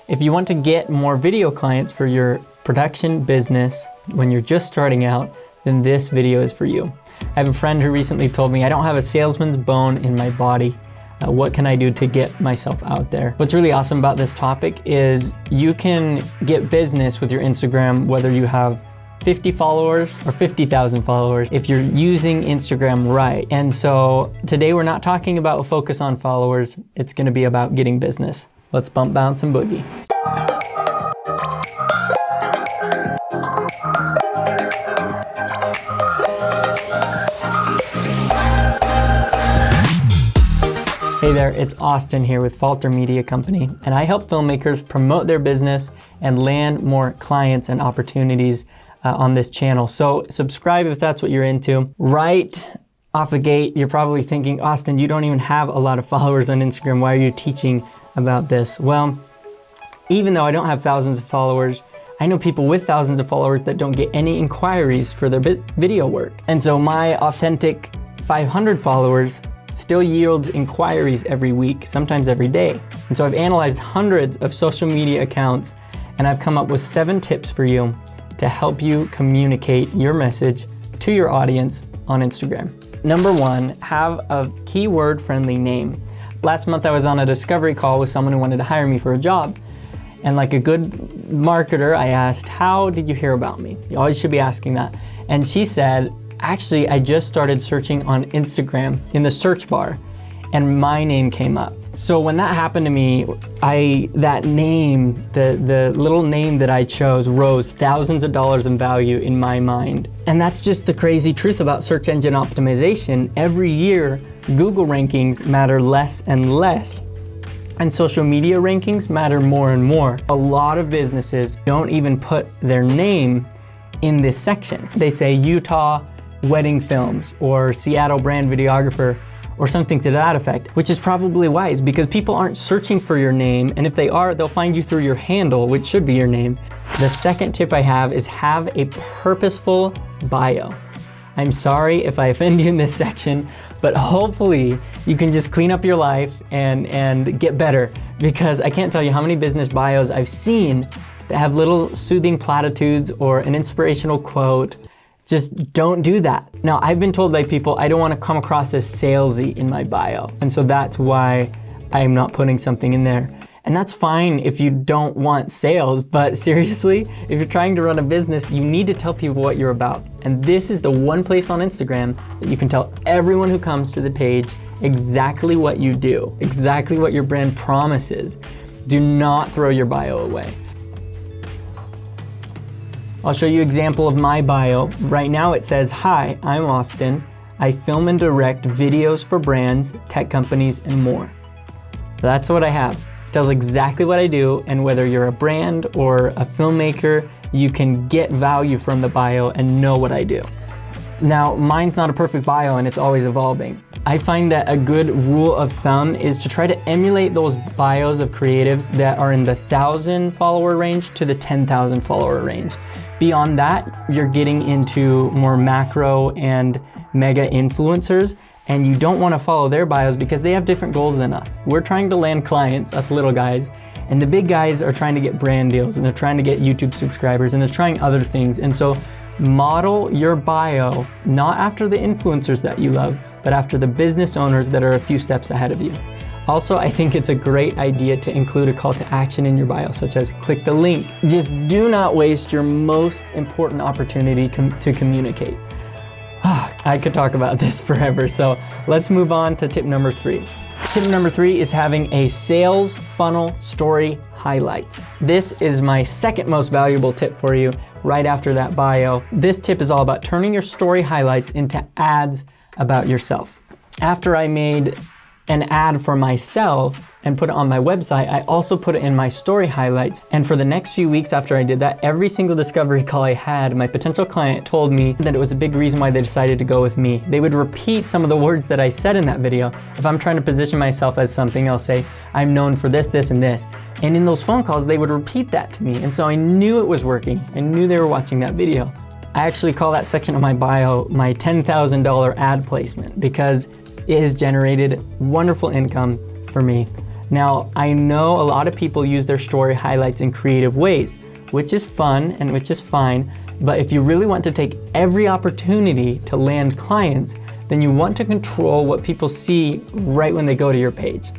If you want to get more video clients for your production business when you're just starting out, then this video is for you. I have a friend who recently told me, I don't have a salesman's bone in my body. What can I do to get myself out there? What's really awesome about this topic is you can get business with your Instagram, whether you have 50 followers or 50,000 followers, if you're using Instagram right. And so today we're not talking about a focus on followers. It's gonna be about getting business. Let's bump, bounce, and boogie. Hey there, it's Austin here with Falter Media Company, and I help filmmakers promote their business and land more clients and opportunities on this channel. So subscribe if that's what you're into. Right off the gate, you're probably thinking, Austin, you don't even have a lot of followers on Instagram. Why are you teaching about this? Well, even though I don't have thousands of followers, I know people with thousands of followers that don't get any inquiries for their video work. And so my authentic 500 followers still yields inquiries every week, sometimes every day. And so I've analyzed hundreds of social media accounts, and I've come up with 7 tips for you to help you communicate your message to your audience on Instagram. Number 1, have a keyword-friendly name. Last month I was on a discovery call with someone who wanted to hire me for a job. And like a good marketer, I asked, how did you hear about me? You always should be asking that. And she said, actually, I just started searching on Instagram in the search bar, and my name came up. So when that happened to me, that name, the little name that I chose, rose thousands of dollars in value in my mind. And that's just the crazy truth about search engine optimization. Every year, Google rankings matter less and less, and social media rankings matter more and more. A lot of businesses don't even put their name in this section. They say Utah wedding films or Seattle brand videographer or something to that effect, which is probably wise because people aren't searching for your name, and if they are, they'll find you through your handle, which should be your name. The second tip I have is have a purposeful bio. I'm sorry if I offend you in this section, but hopefully you can just clean up your life and get better, because I can't tell you how many business bios I've seen that have little soothing platitudes or an inspirational quote. Just don't do that. Now, I've been told by people I don't want to come across as salesy in my bio, and so that's why I'm not putting something in there. And that's fine if you don't want sales, but seriously, if you're trying to run a business, you need to tell people what you're about. And this is the one place on Instagram that you can tell everyone who comes to the page exactly what you do, exactly what your brand promises. Do not throw your bio away. I'll show you an example of my bio. Right now it says, hi, I'm Austin. I film and direct videos for brands, tech companies, and more. So that's what I have. It tells exactly what I do, and whether you're a brand or a filmmaker, you can get value from the bio and know what I do. Now, mine's not a perfect bio, and it's always evolving. I find that a good rule of thumb is to try to emulate those bios of creatives that are in the 1,000 follower range to the 10,000 follower range. Beyond that, you're getting into more macro and mega influencers, and you don't want to follow their bios because they have different goals than us. We're trying to land clients, us little guys, and the big guys are trying to get brand deals, and they're trying to get YouTube subscribers, and they're trying other things. And so model your bio not after the influencers that you love, but after the business owners that are a few steps ahead of you. Also, I think it's a great idea to include a call to action in your bio, such as click the link. Just do not waste your most important opportunity to communicate. I could talk about this forever, so let's move on to tip number 3. Tip number 3 is having a sales funnel story highlights. This is my second most valuable tip for you right after that bio. This tip is all about turning your story highlights into ads about yourself. After I made an ad for myself and put it on my website, I also put it in my story highlights. And for the next few weeks after I did that, every single discovery call I had, my potential client told me that it was a big reason why they decided to go with me. They would repeat some of the words that I said in that video. If I'm trying to position myself as something, I'll say, I'm known for this, this, and this. And in those phone calls, they would repeat that to me. And so I knew it was working. I knew they were watching that video. I actually call that section of my bio my $10,000 ad placement because it has generated wonderful income for me. Now, I know a lot of people use their story highlights in creative ways, which is fun and which is fine, but if you really want to take every opportunity to land clients, then you want to control what people see right when they go to your page.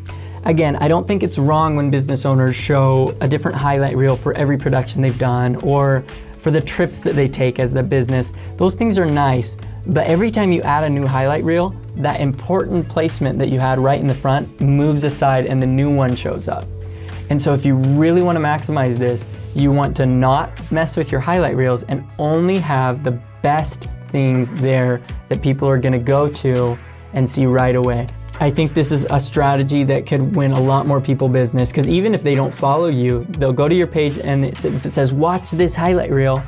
Again, I don't think it's wrong when business owners show a different highlight reel for every production they've done or for the trips that they take as their business. Those things are nice, but every time you add a new highlight reel, that important placement that you had right in the front moves aside and the new one shows up. And so if you really want to maximize this, you want to not mess with your highlight reels and only have the best things there that people are going to go to and see right away. I think this is a strategy that could win a lot more people business, because even if they don't follow you, they'll go to your page and if it says, watch this highlight reel,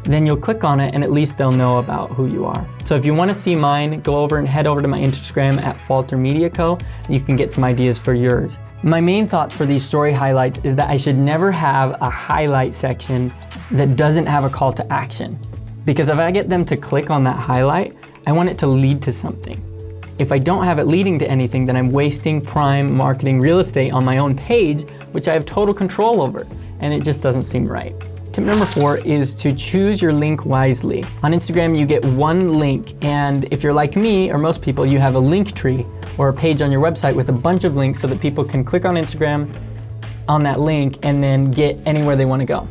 then you'll click on it and at least they'll know about who you are. So if you want to see mine, go over and head over to my Instagram at Falter Media Co. You can get some ideas for yours. My main thoughts for these story highlights is that I should never have a highlight section that doesn't have a call to action. Because if I get them to click on that highlight, I want it to lead to something. If I don't have it leading to anything, then I'm wasting prime marketing real estate on my own page, which I have total control over, and it just doesn't seem right. Tip number 4 is to choose your link wisely. On Instagram, you get one link, and if you're like me or most people, you have a link tree or a page on your website with a bunch of links so that people can click on Instagram on that link and then get anywhere they want to go.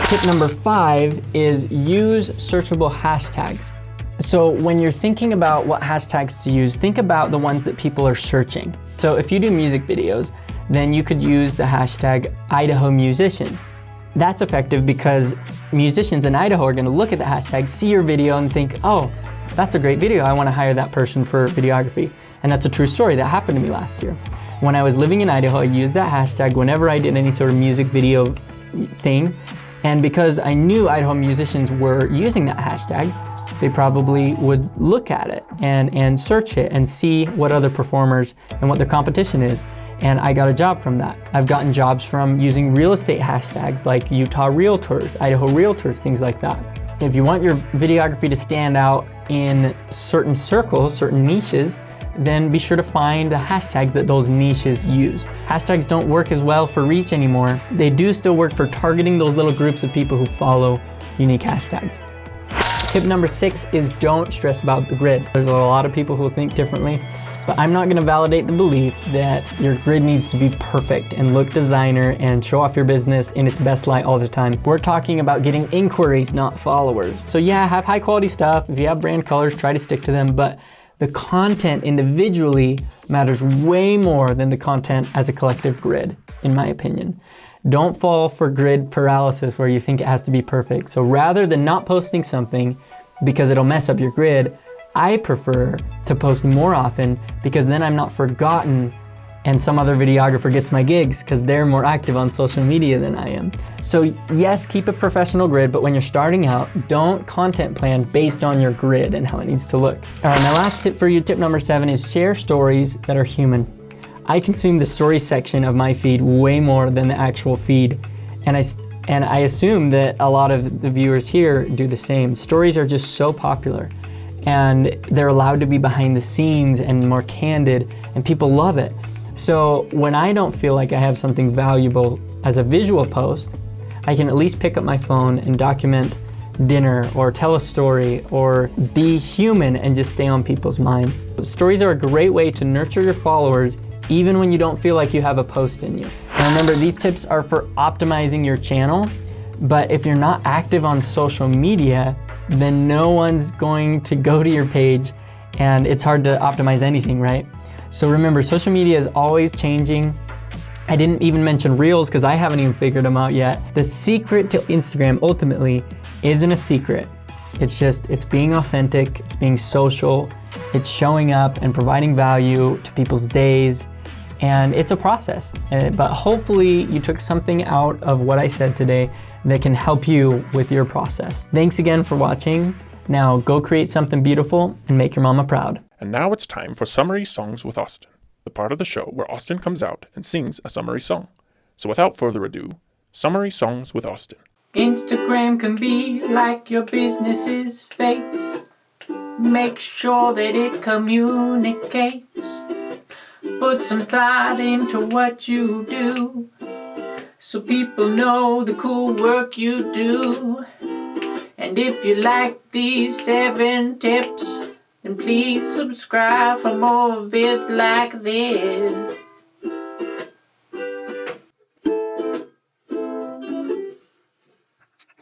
Tip number 5 is use searchable hashtags. So when you're thinking about what hashtags to use, think about the ones that people are searching. So if you do music videos, then you could use the hashtag Idaho musicians. That's effective because musicians in Idaho are going to look at the hashtag, see your video and think, oh, that's a great video. I want to hire that person for videography. And that's a true story that happened to me last year. When I was living in Idaho, I used that hashtag whenever I did any sort of music video thing. And because I knew Idaho musicians were using that hashtag, they probably would look at it and search it and see what other performers and what their competition is. And I got a job from that. I've gotten jobs from using real estate hashtags like Utah Realtors, Idaho Realtors, things like that. If you want your videography to stand out in certain circles, certain niches, then be sure to find the hashtags that those niches use. Hashtags don't work as well for reach anymore. They do still work for targeting those little groups of people who follow unique hashtags. Tip number 6 is don't stress about the grid. There's a lot of people who think differently, but I'm not going to validate the belief that your grid needs to be perfect and look designer and show off your business in its best light all the time. We're talking about getting inquiries, not followers. So yeah, have high quality stuff. If you have brand colors, try to stick to them, but the content individually matters way more than the content as a collective grid, in my opinion. Don't fall for grid paralysis where you think it has to be perfect. So rather than not posting something because it'll mess up your grid, I prefer to post more often because then I'm not forgotten and some other videographer gets my gigs because they're more active on social media than I am. So yes, keep a professional grid, but when you're starting out, don't content plan based on your grid and how it needs to look. All right, my last tip for you, tip number 7, is share stories that are human. I consume the story section of my feed way more than the actual feed. And I assume that a lot of the viewers here do the same. Stories are just so popular and they're allowed to be behind the scenes and more candid and people love it. So when I don't feel like I have something valuable as a visual post, I can at least pick up my phone and document dinner or tell a story or be human and just stay on people's minds. Stories are a great way to nurture your followers even when you don't feel like you have a post in you. And remember, these tips are for optimizing your channel, but if you're not active on social media, then no one's going to go to your page and it's hard to optimize anything, right? So remember, social media is always changing. I didn't even mention Reels because I haven't even figured them out yet. The secret to Instagram ultimately isn't a secret. It's being authentic, it's being social, it's showing up and providing value to people's days. And it's a process, but hopefully you took something out of what I said today that can help you with your process. Thanks again for watching. Now go create something beautiful and make your mama proud. And now it's time for Summary Songs with Austin, the part of the show where Austin comes out and sings a summary song. So without further ado, Summary Songs with Austin. Instagram can be like your business's face. Make sure that it communicates. Put some thought into what you do, so people know the cool work you do. And if you like these 7 tips, then please subscribe for more vids like this.